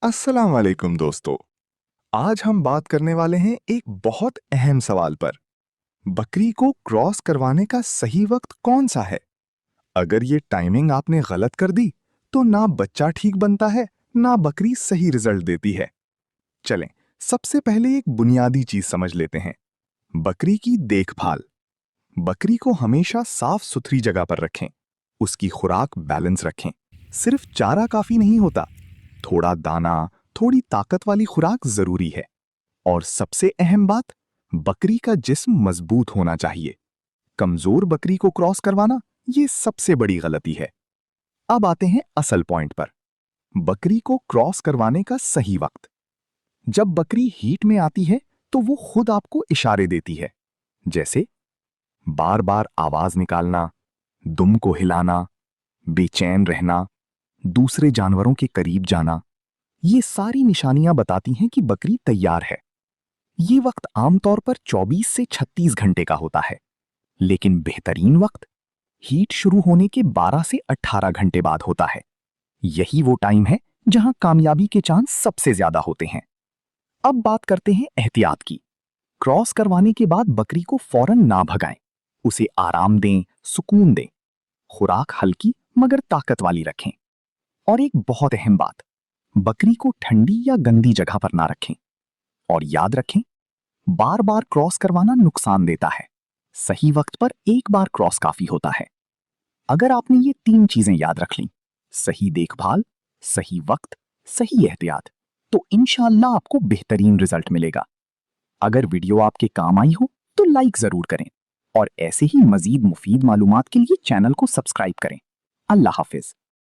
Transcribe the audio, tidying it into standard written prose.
अस्सलाम वालेकुम दोस्तों। आज हम बात करने वाले हैं एक बहुत अहम सवाल पर। बकरी को क्रॉस करवाने का सही वक्त कौन सा है? अगर ये टाइमिंग आपने गलत कर दी तो ना बच्चा ठीक बनता है, ना बकरी सही रिजल्ट देती है। चलें, सबसे पहले एक बुनियादी चीज समझ लेते हैं। बकरी की देखभाल। बकरी को हमेशा साफ सुथरी जगह पर रखें। उसकी खुराक बैलेंस रखें। सिर्फ चारा काफी नहीं होता, थोड़ा दाना, थोड़ी ताकत वाली खुराक जरूरी है। और सबसे अहम बात, बकरी का जिस्म मजबूत होना चाहिए। कमजोर बकरी को क्रॉस करवाना ये सबसे बड़ी गलती है। अब आते हैं असल पॉइंट पर। बकरी को क्रॉस करवाने का सही वक्त। जब बकरी हीट में आती है तो वो खुद आपको इशारे देती है, जैसे बार बार आवाज निकालना, दुम को हिलाना, बेचैन रहना, दूसरे जानवरों के करीब जाना। ये सारी निशानियां बताती हैं कि बकरी तैयार है। ये वक्त आमतौर पर 24 से 36 घंटे का होता है, लेकिन बेहतरीन वक्त हीट शुरू होने के 12 से 18 घंटे बाद होता है। यही वो टाइम है जहां कामयाबी के चांस सबसे ज्यादा होते हैं। अब बात करते हैं एहतियात की। क्रॉस करवाने के बाद बकरी को फौरन ना भगाएं। उसे आराम दें, सुकून दें। खुराक हल्की मगर ताकत वाली रखें। और एक बहुत अहम बात, बकरी को ठंडी या गंदी जगह पर ना रखें। और याद रखें, बार बार क्रॉस करवाना नुकसान देता है। सही वक्त पर एक बार क्रॉस काफी होता है। अगर आपने ये 3 चीजें याद रख लीं, सही देखभाल, सही वक्त, सही एहतियात, तो इंशाअल्लाह आपको बेहतरीन रिजल्ट मिलेगा। अगर वीडियो आपके काम आई हो तो लाइक जरूर करें और ऐसे ही मजीद मुफीद मालूमात के लिए चैनल को सब्सक्राइब करें। अल्लाह हाफिज।